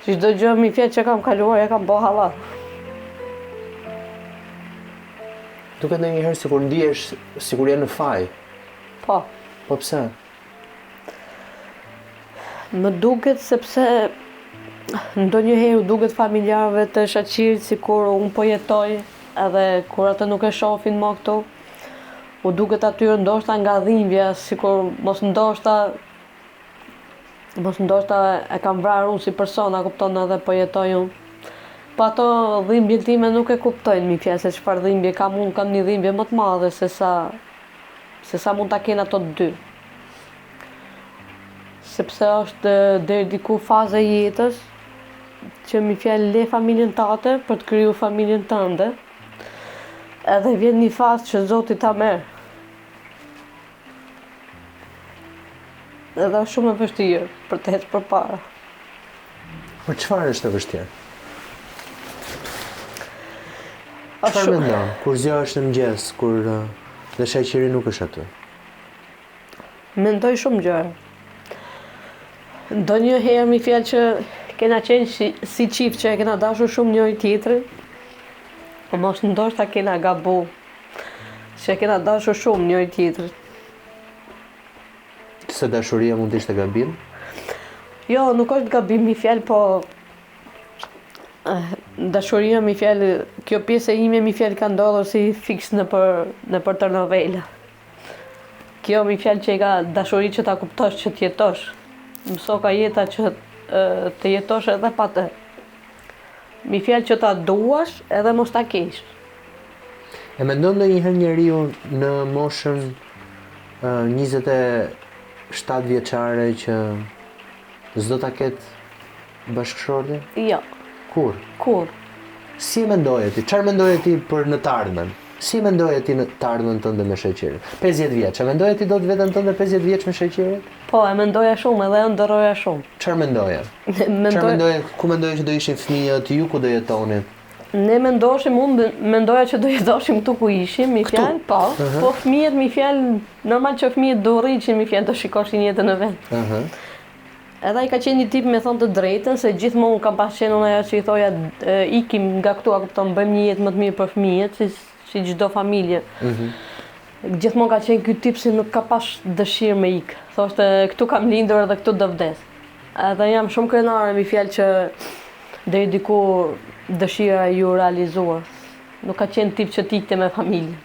Që çdo gjë mi fjalë që kam kaluar, e kam bë hallat. Duket ndonjëherë sikur ndihesh sikur je në faj. Po. Po pse? Më duket sepse ndonjëherë duket familjarëve të shaqirit sikur unë po jetoj, edhe kur atë nuk e shohin më këtu, u duket atyre ndoshta nga dhimbja, sikur mos ndoshta e kam vrarë unë si person, a kupton, edhe po jetoj unë. Po ato dhimbjet time nuk e kuptojnë mi fjalë se çfarë dhimbje kam unë, kam një dhimbje më të madhe se sa mund ta kenë ato të dy. Sepse është deri diku faza e jetës që mi fjalë le familjen tate për të kriju familjen tënde. Edhe vjen një fazë që Zoti ta merr. Edhe është shumë e vështirë për të ecë përpara. Por çfarë është e vështirë? Çfarë mendon? Kur zgjohesh në mëngjes, kur dhe shaqiri nuk është aty? Mendoj shumë gjëra. Ndonjëherë mi fjalë që kena qenë si qift që e kena dashur shumë njëri tjetrin, po mos ndoshta kena gabu, që e kena dashur shumë njëri tjetrin. Se dashuria mund të ishte gabim? Jo, nuk është gabim mi fjalë, po dashuria mi fjalë, kjo pjesë e ime mi fjalë ka ndodhur si fiks në për telenovela. Kjo mi fjalë që i ka dashuri që ta kuptosh, që t'jetosh. Mëso ka jeta që të jetosh edhe pa të. Mi fjalë që ta duash edhe mos ta kesh. E mendon ndonjëherë njeriu në moshën 27 vjeçare që s'do ta ketë bashkëshortin? Jo. Kur? Kur? Si e mendoje ti? Çfarë mendoje ti për në të ardhmen? Si e mendoje ti në të ardhmen tënde me shoqërin? 50 vjeç, e mendoje ti do të veten tënde 50 vjeç me shoqërin? Po, e mendoja shumë edhe e ndërroja shumë. Çfarë mendoje? Çfarë mendoje? Ku mendoje që do ishin fëmijët, ju ku do jetonit? Ne mendoshim, unë mendoja që do jetoshim këtu ku ishim, mi fjalë, po. Po fëmijët, mi fjalë, normal që fëmijët do rriqin, mi fjalë, do shikoshin jetën në vend. Edhe ai ka qenë një tip me thonë të drejtën, se gjithmonë kam pas qenë unë ajo që i thoja ikim nga këtu, a kupton, bëjmë një jetë më të mirë për fëmijët, si çdo familje. Gjithmonë ka qenë ky tip si nuk ka pas dëshirë me ikë. Thoshte këtu kam lindur edhe këtu do vdes. Edhe jam shumë krenare mi fjalë që deri diku dëshira ju realizuar. Nuk ka qenë tip që t'ikte me familje.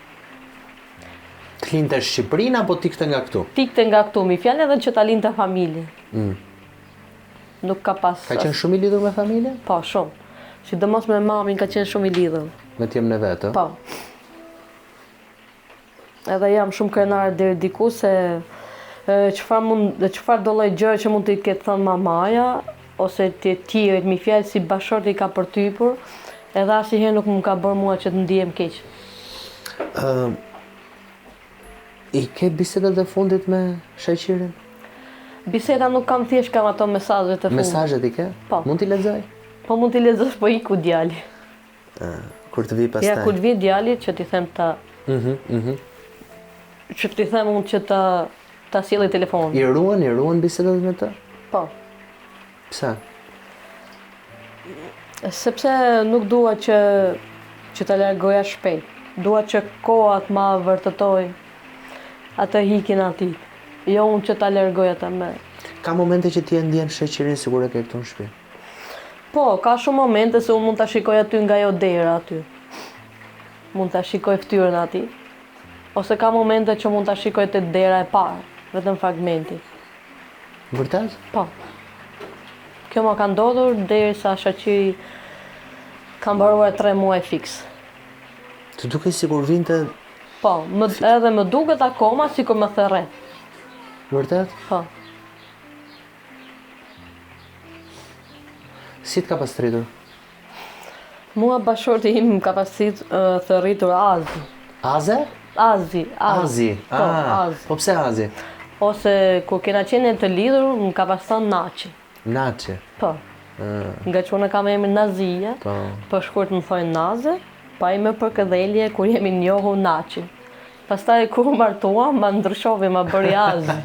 T'linte në Shqipërinë apo t'ikte nga këtu? T'ikte nga këtu mi fjalë edhe që ta linte familje. Nuk ka pas. Ka qenë shumë i lidhur me familje? Po, shumë. Sidomos me mamin ka qenë shumë i lidhur. Me t'jem në vetë? Po. Edhe jam shumë krenare deri diku se çfarë do lloj gjëra që mund t'i ketë thënë mamaja ose të tjerët mi fjalë si bashorti ka përtypur, edhe asnjëherë nuk më ka bërë mua që të ndihem keq. I ke bisedat e fundit me shoqërin? Biseda nuk kam, thjesht kam ato mesazhet e fundit. Mesazhet i ke? Po. Mund t'i lexoj? Po mund t'i lexosh, po iku djali. Kur të vi pastaj. Ja, kur të vi djali që t'i them ta. Që t'i them unë që ta sjelli telefonin. I ruan bisedat me të? Po. Pse? Sepse nuk dua që ta largoja shpejt. Dua që koha të ma vërtetoj atë hikin atij. Jo unë që ta largoj atë me. Ka momente që ti e ndjen shoqërinë sigur e ke këtu në shtëpi? Po, ka shumë momente se unë mund ta shikoj aty nga ajo dera aty. Mund ta shikoj fytyrën atij. Ose ka momente që mund ta shikoj te dera e parë, vetëm fragmenti. Vërtet? Po. Kjo ma ka ndodhur derisa shoqëri ka mbaruar 3 muaj fiks. Të duket sikur vinte. Po, edhe më duket akoma sikur më therret. Vërtet? Po. Si t'ka pastritur? Mua bashorti im më ka pasit thërritur Azi. Aze? Azi. Po, Azi. Po pse Azi? Ose kur kena qenë të lidhur, më ka pas thënë Naçi. Naçi? Po. Nga që unë kam emrin Nazia, po shkurt më thojnë Naze, pa i më përkëdhelje kur jemi njohu Naçi. Pastaj kur martuam, ma ndryshovi, ma bëri Azi.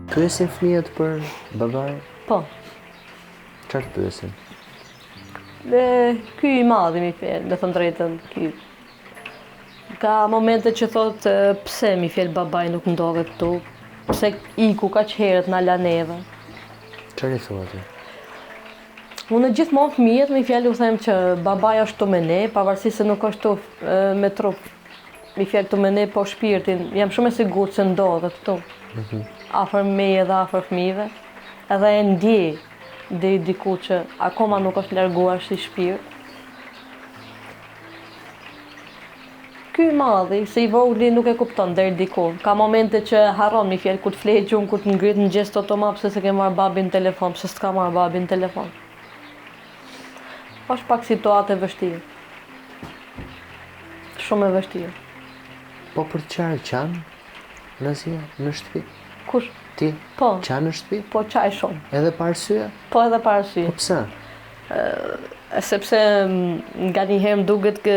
Pyesin fëmijët për babain? Po. Çfarë pyesin? Ky i madhi mi fjell, dhe thënë drejtën, ky. Ka momente që thotë pse mi fjell babaj nuk ndodhet këtu, pse iku kaq herët na la neve. Çfarë i thua ti? Unë gjithmonë fëmijët mi fjell u them që babaj është tu me ne, pavarësisht se nuk është tu me trup. Mi fjell tu me ne po shpirtin, jam shumë e sigurt se ndodhet këtu. Afër meje dhe afër fëmijëve, edhe e ndjej deri diku që akoma nuk është larguar si shpirt. Ky i madhi, se i vogli nuk e kupton deri diku. Ka momente që harron mi fjalë kur të flej gjumë, kur të ngrit në gjest automat, pse se ke marrë babin në telefon, pse s'ka marrë babin në telefon. Është pak situatë e vështirë. Shumë e vështirë. Po për çfarë qan? Nazia, në shtëpi? Kush? Ti? Po. Qan në shtëpi? Po qaj shumë. Edhe pa arsye? Po edhe pa arsye. Po pse? Sepse nga një herë më duket që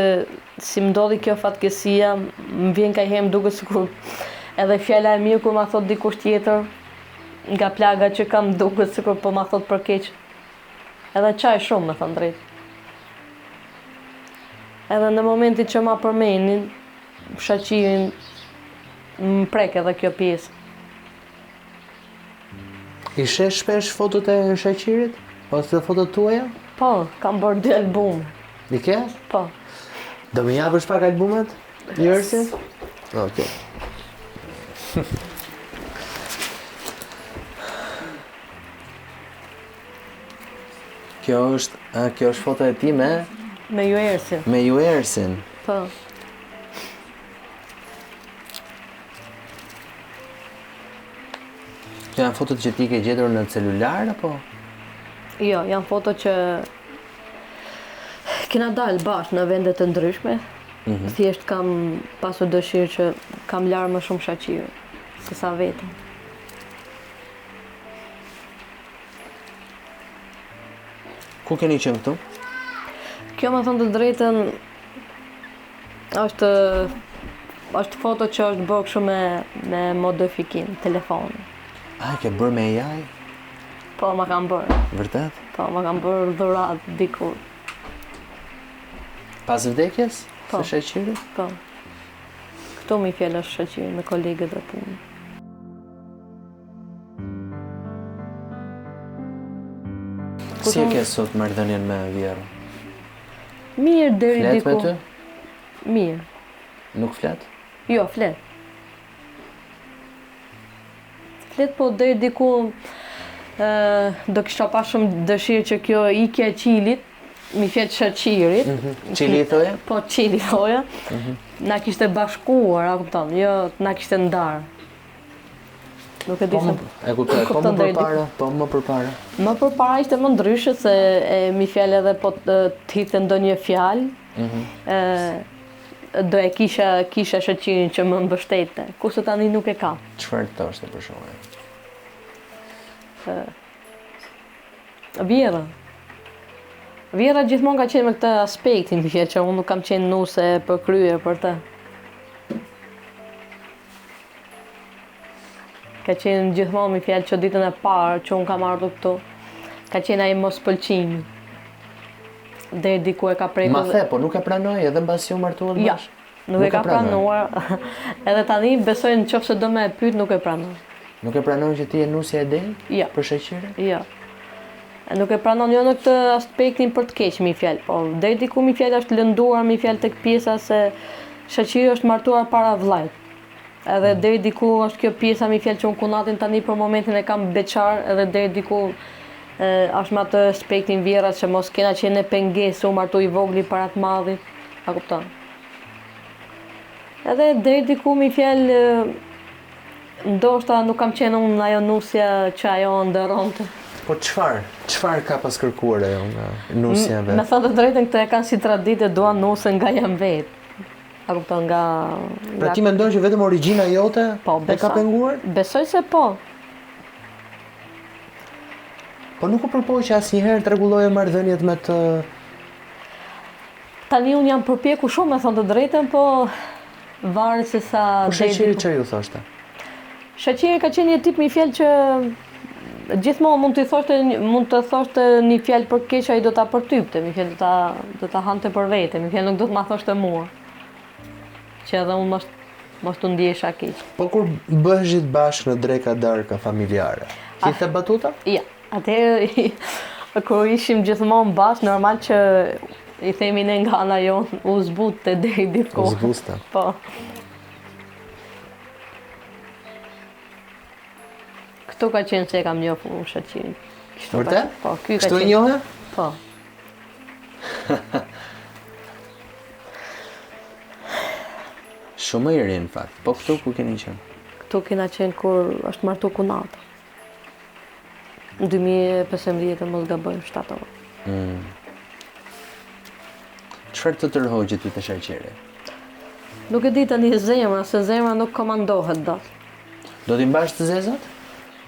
si më ndodhi kjo fatkesia, më vjen ka herë më duket sikur Edhe fjala e mirë kur ma thot dikush tjetër, nga plaga që kam duket sikur po ma thot për keq. Edhe qaj shumë, me thënë drejt. Edhe në momentin që ma përmenin, shaqirin, më prek edhe kjo pjesë. I shesh shpesh fotot e shaqirit? Ose fotot tuaja? Po, kam bërë 2 albume. I ke? Po. Do më japësh pak albumet? Jërsi? Okej. Kjo është foto e ti me Me ju Ersin. me ju Ersin. Po. Kjo janë fotot që ti ke gjetur në celular apo? Jo, janë foto që kena dalë bashkë në vende të ndryshme. Thjesht kam pasur dëshirë që kam larë më shumë shaqirë se sa vetëm. Ku keni qenë këtu? Kjo më thënë të drejtën është foto që është bërë kështu me modifikim, telefoni. A, ke bërë me AI? Po, ma kam bërë. Vërtet? Po, ma kam bërë dhurat dikur. Pas vdekjes? Po. Së shaqirit? Po. Këtu mi fjellë është shaqirë me kolegët dhe punë. Si e ke sot marrëdhënien me Vjerën? Mirë deri Flet diku. me ty? Mirë. Nuk flet? Jo, flet. Flet, po deri diku do kisha pa shumë dëshirë që kjo ikja e qilit, mi fjet shaqirit. Qili i thoje? Po, qili thoja. Na kishte bashkuar, a kupton, jo na kishte ndarë. Nuk e di se... E kuptoj, po kupton më deri përpara, po më përpara. Më përpara ishte më ndryshe se mi fjalë edhe po të hitte ndonjë fjalë. Do e kisha shaqirin që më mbështete. Kurse tani nuk e kam. Çfarë të thoshte për shkak? Vjera. Vjera gjithmonë ka qenë me këtë aspektin, që unë nuk kam qenë nuse e përkryer për të. Ka qenë gjithmonë mi fjalë që ditën e parë që unë kam ardhur këtu, ka qenë ai mos pëlqimi. Deri diku e ka prekur. Ma the, po nuk e pranoj edhe mbasi u martuat Ja, bashkë? nuk e ka pranuar. Edhe tani besoj nëse do më e pyet nuk e pranon. Nuk e pranon që ti je nusja e Del? Ja. Për shaqirin? Jo. Nuk e pranon jo në këtë aspektin për të keq mi fjalë, po deri diku mi fjalë është lënduar mi fjalë tek pjesa se shaqiri është martuar para vllajt. Edhe deri diku është kjo pjesa mi fjalë që unë kunatin tani për momentin e kam beqar, edhe deri diku është me atë aspektin vjerat që mos kena qenë pengesë, u martu i vogli para të madhit, a kupton? Edhe deri diku mi fjalë ndoshta nuk kam qenë unë ajo nusja që ajo ndërronte. Po çfarë ka pas kërkuar ajo nga nusja Me vet? thënë të drejtën këtë e kanë si traditë duan nusën nga jam vetë. A kupton nga... Pra ti mendon që vetëm origjina jote Po, e ka penguar? Besoj se po. Po nuk u përpoj që asnjëherë të rregulloje marrëdhëniet me të... Tani unë jam përpjekur shumë me thënë të drejtën, po varet se sa... Po shaqiri që ju thoshte? Shaqiri ka qenë një tip mi fjalë që gjithmonë mund të thoshte një fjalë për keq, ai do ta përtypte, mi fjalë do ta hante për vete, mi fjalë nuk do të ma thoshte mua. Që edhe unë mos të ndjesha keq. Po kur bëheshit bashkë në dreka darka familjare, kishte batuta? Ja, atëherë kur ishim gjithmonë bashkë, normal që i themi ne nga ana jonë u zbute deri diku. U zbusta. Po. Këtu ka qenë se e kam njohur unë shaqirin. Vërtet? Po, ky ka Kështu e qenë. njohe? Po. Shumë i ri në fakt. Po këtu ku keni qenë? Këtu kena qenë kur është martu kunata. Në 2015 mos gaboj, 7 orë. Çfarë të tërhoqë ty të shaqiri? Nuk e di tani zemra, se zemra nuk komandohet dot. Do t'i mbash të zezat?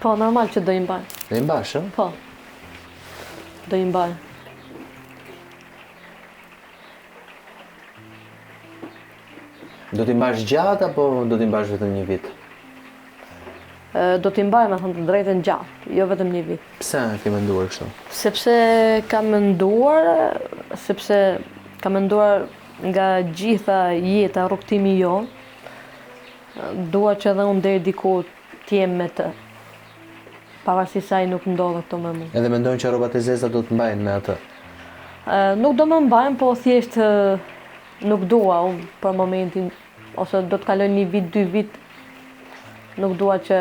Po, normal që do i mbaj. Do i mbash, ë? Po. Do i mbaj. Do t'i mbash gjatë apo do t'i mbash vetëm një vit? do t'i mbaj me thënë të drejtën gjatë, jo vetëm një vit. Pse ke menduar kështu? Sepse kam menduar nga gjitha jeta, rrugtimi jonë, dua që edhe unë deri diku t'jem me të. Pavarësisht se ai nuk ndodhet këto me mua. Edhe mendojnë që rrobat e zeza do të mbajnë me atë. Nuk do më mbajnë, po thjesht nuk dua unë për momentin, ose do të kaloj një vit, 2 vit, nuk dua që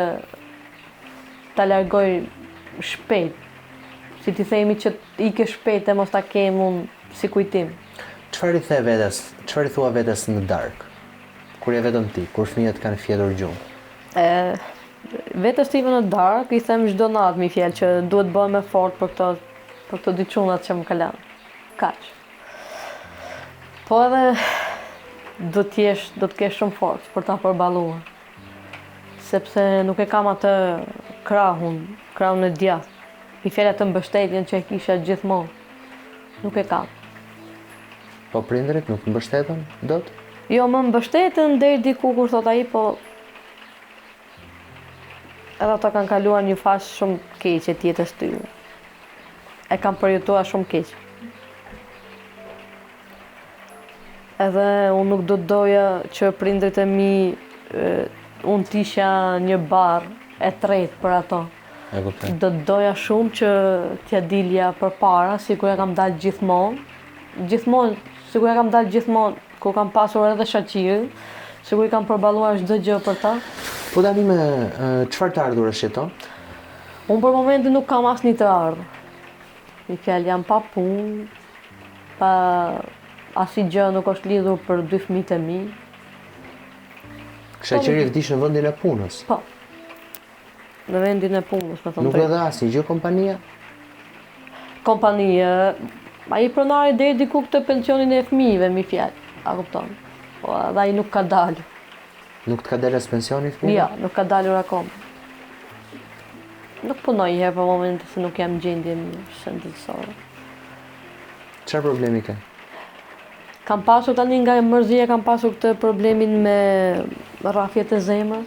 ta largoj shpejt. Si ti themi që ike shpejt e mos ta kem unë si kujtim. Çfarë i thua vetes në darkë? Kur je vetëm ti, kur fëmijët kanë fjetur gjumë? Vetës time në darkë i them çdo natë mi fjalë që duhet bëhem më fort për këto dy çunat që më kanë. Kaq. Po edhe do të kesh shumë forcë për ta përballuar. Sepse nuk e kam atë krahun e djathtë. Mi fjalë atë mbështetjen që e kisha gjithmonë. Nuk e kam. Po prindërit nuk mbështeten dot? Jo, më mbështeten deri diku kur thot ai, po edhe ata kanë kaluar një fazë shumë keqe të jetës tyre. E kam përjetuar shumë keq. Edhe unë nuk do doja që prindrit e mi unë t'isha një barë e tretë për ato. E kuptoj. Do doja shumë që t'ja dilja përpara, sikur e kam dalë gjithmonë. Sikur e kam dalë gjithmonë, kur kam pasur edhe shaqirë, sikur i kam përballuar çdo gjë për ta. Po tani me çfarë të ardhurësh jeton? Unë për momentin nuk kam asnjë të ardhur. Mi fjalë jam pa punë, pa asnjë gjë nuk është lidhur për 2 fëmijët e mi. Shaqiri vdish në vendin e punës. Po. Në vendin e punës, me thënë Nuk e dha asnjë gjë kompania? Kompania, ai pronari deri diku këtë pensionin e fëmijëve, mi fjalë. A kupton? Po edhe ai nuk ka dalë. Nuk të ka dalë as pensioni fëmijëve? Ja, nuk ka dalur akoma. Nuk punoj herë për momentin se nuk jam në gjendje mirë shëndetësore. Çfarë problemi ke? Kam pasur tani nga mërzia, kam pasur këtë problemin me rrafjet e zemrës.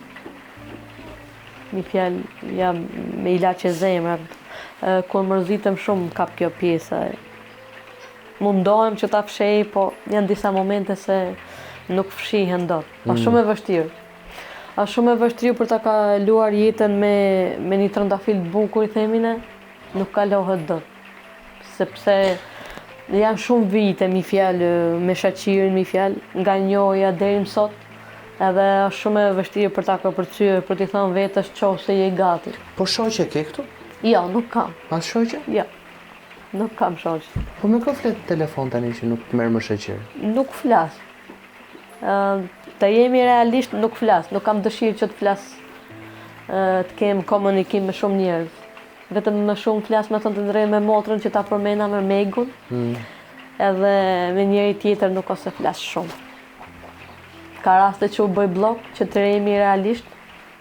Mi fjalë, jam me ilaçe zemrës. Kur mërzitem shumë kap kjo pjesa. Mundohem që ta fshej, po janë disa momente se nuk fshihen dot. Është shumë e vështirë. Është shumë e vështirë për ta kaluar jetën me një trëndafil të bukur, i themin e, nuk kalohet dot. Sepse janë shumë vite, mi fjalë, me shaqirin, mi fjalë, nga njohja deri më sot, edhe është shumë e vështirë për ta përcyer, për t'i thënë vetes se je gati. Po shoqe ke këtu? Jo, nuk kam. As shoqe? Jo. Nuk kam shoqe. Po me kë flet telefon tani që nuk merr më shoqër? Nuk flas. Të jemi realisht, nuk flas. Nuk kam dëshirë që të flas, të kem komunikim me shumë njerëz. Vetëm më shumë flas, me thënë të drejtë, me motrën që ta përmena me Megun. Edhe me njëri tjetër nuk ose flas shumë. Ka raste që u bëj blok, që të jemi realisht.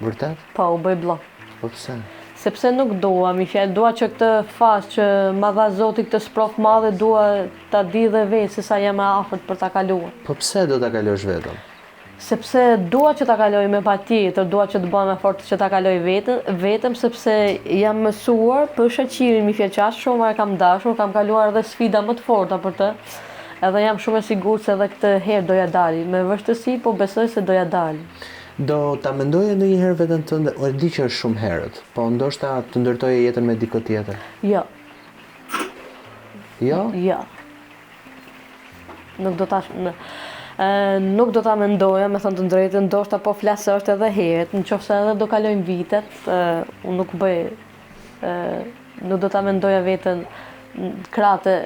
Vërtet? Po, u bëj blok. Po pse? Sepse nuk dua, mi fjalë, dua që këtë fazë që ma dha Zoti këtë sprov madhe, dua ta di dhe vetë se sa jam e afërt për ta kaluar. Po pse do ta kalosh vetëm? Sepse dua që ta kaloj me patjetër, dua që të bëhem e fortë që ta kaloj vetëm sepse jam mësuar për shoqirin, mi fjalë që as shumë e kam dashur, kam kaluar edhe sfida më të forta për të. Edhe jam shumë e sigurt se edhe këtë herë doja dali, me vështirësi, po besoj se doja dali. Do ta mendoje ndonjëherë veten tënde, o e di që është shumë herët, po ndoshta të ndërtoje jetën me dikë tjetër. Jo. Jo? Jo. Nuk do ta mendoja, me thënë të drejtën, ndoshta po flas se është edhe herët, nëse edhe do kalojnë vitet, unë nuk do ta mendoja veten krahë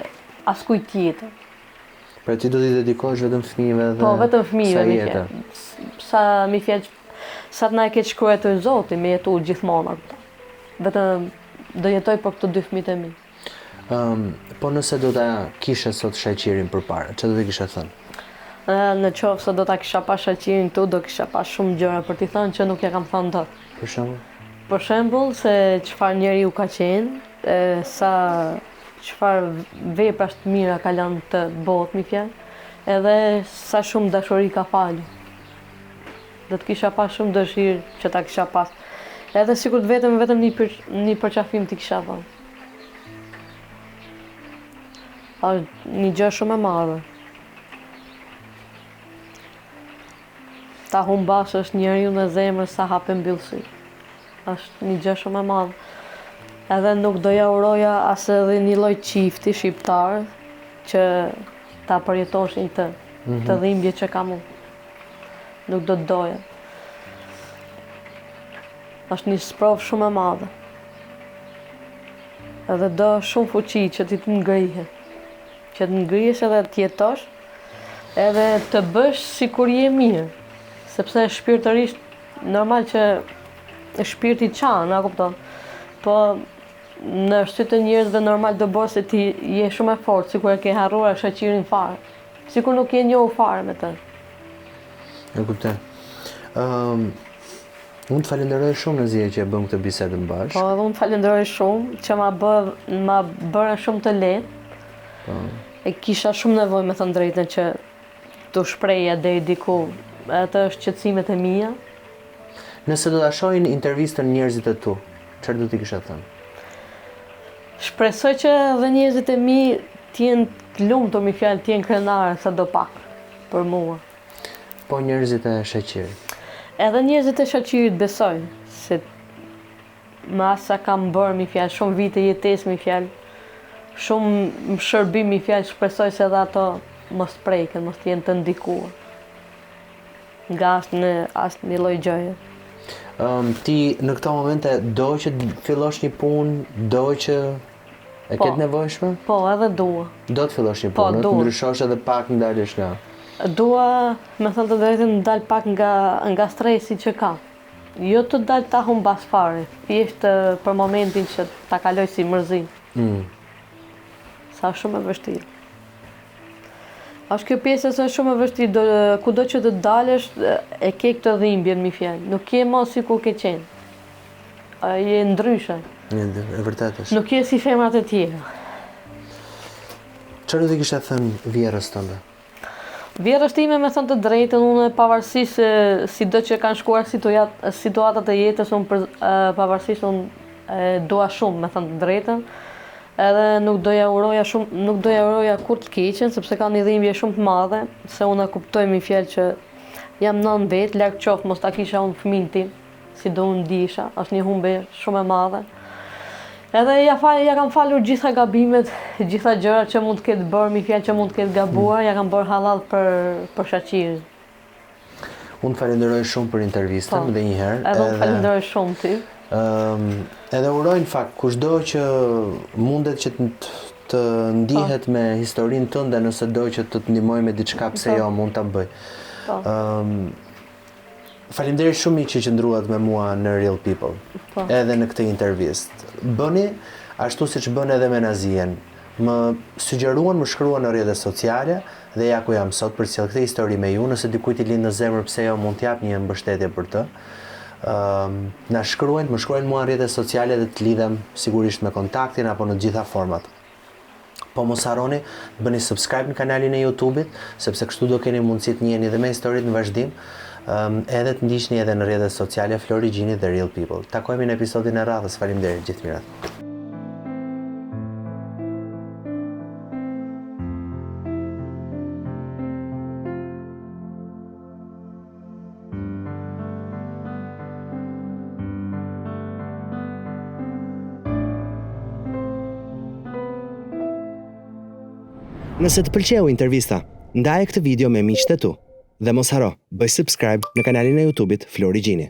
askujt tjetër. Pra ti do t'i dedikohesh vetëm fëmijëve dhe po, vetëm fëmijëve, mi fjalë. Sa të na e keq shkruar Zoti me jetu gjithmonë ato. Vetëm do jetoj për këto 2 fëmijët e mi. Po nëse do ta kishe sot shoqirin përpara, çfarë do të kishe thënë? Në qoftë se do ta kisha pas shoqirin këtu, do kisha pas shumë gjëra për t'i thënë që nuk ja kam thënë dot. Për shembull? Për shembull se çfarë njeriu ka qenë, çfarë vepra të mira ka lënë të botë, mi fjalë, edhe sa shumë dashuri ka falur. Do të kisha pas shumë dëshirë që ta kisha pas. Edhe sikur vetëm një përqafim t'i kisha dhënë. Është një gjë shumë e madhe. Ta humbash është njeriu në zemër sa hape mbyllësi. Është një gjë shumë e madhe. Edhe nuk doja uroja as edhe një lloj çifti shqiptar që ta përjetoshin të dhimbje që kam unë. Nuk do të doja. Është një sprovë shumë e madhe. Edhe do shumë fuqi që ti të ngrihet. Që të ngrihesh edhe të jetosh, edhe të bësh sikur je mirë. Sepse shpirtërisht normal që shpirti çan, a kupton? Po në sy të njerëzve normal do bëhet se ti je shumë e fortë, sikur e ke harruar shoqirin fare. Sikur nuk je njohur fare me të. E kuptoj. Unë të falenderoj shumë Nazia që e bëm këtë bisedën bashkë. Po, edhe unë falenderoj shumë që ma bërë shumë të lehtë. Po. E kisha shumë nevojë me thënë drejtën që të shpreja deri diku. Atë është qetësimet e mia. Nëse do ta shohin intervistën njerëzit e tu, çfarë do t'i kisha thënë? Shpresoj që edhe njerëzit e mi t'jenë të lumtur me fjalë, t'jenë krenare sadopak për mua. Po njerëzit e shoqërit. Edhe njerëzit e shoqërit besoj se masa kam bërë mi fjalë, shumë vite jetes mi fjalë, shumë shërbim mi fjalë, shpresoj se edhe ato mos preken, mos t'jenë të ndikuar nga asnjë një lloj gjëje. Ti në këto momente do që të fillosh një punë, do që e Po. ketë nevojshme? Po, edhe dua. Do të fillosh një Po, punë, dua. të ndryshosh edhe pak ndalesh nga. Dua, me thënë të drejtën, dal pak nga stresi që kam. Jo të dal ta humbas fare, thjesht për momentin që ta kaloj si mërzim. Sa shumë e vështirë. Është kjo pjesë se është shumë e vështirë, kudo që të dalësh e ke këtë dhimbje mi fjalë. Nuk je më sikur ke qenë. Je ndryshe. E vërtet është. Nuk je si femrat e tjera. Çfarë do të kisha thënë vjerrës tënde? Vjerrës time me thënë të drejtën, unë pavarësisht sido që kanë shkuar situatat e jetës, unë pavarësisht unë dua shumë me thënë të drejtën. Edhe nuk doja uroja kur të keqen, sepse ka një dhimbje shumë të madhe, se unë e kuptoj mi fjalë që jam nën vetë, larg qoftë mos ta kisha unë fëmin tim, si do unë ndisha, është një humbje shumë e madhe. Edhe ja kam falur gjitha gabimet, gjitha gjërat që mund të ketë bërë, mi fjalë që mund të ketë gabuar, ja kam bërë halal për shoqirin. Unë falenderoj shumë për intervistën edhe një herë. Edhe unë falenderoj shumë ty. Edhe uroj në fakt kushdo që mundet që të ndihet me historinë tënde, nëse do që të të ndihmoj me diçka, pse jo, mund ta bëj. Faleminderit shumë që qëndruat me mua në Real People, edhe në këtë intervistë. Bëni ashtu siç bën edhe me Nazien. Më sugjeruan, më shkruan në rrjetet sociale dhe ja ku jam sot për të sjellë këtë histori me ju. Nëse dikujt i lind në zemër, pse jo, mund t'jap një mbështetje për të. Na shkruajnë, më shkruajnë mua në rrjetet sociale dhe të lidhem sigurisht me kontaktin apo në të gjitha format. Po mos harroni, bëni subscribe në kanalin e YouTube-it, sepse kështu do keni mundësi të njiheni edhe me historitë në vazhdim, edhe të ndiqni edhe në rrjetet sociale Flori Gjini dhe Real People. Takojmë në episodin e radhës. Faleminderit, gjithë mirat. Nëse të pëlqeu intervista, ndaje këtë video me miqtë e tu dhe mos haro, bëj subscribe në kanalin e YouTube-it Flori Gjini.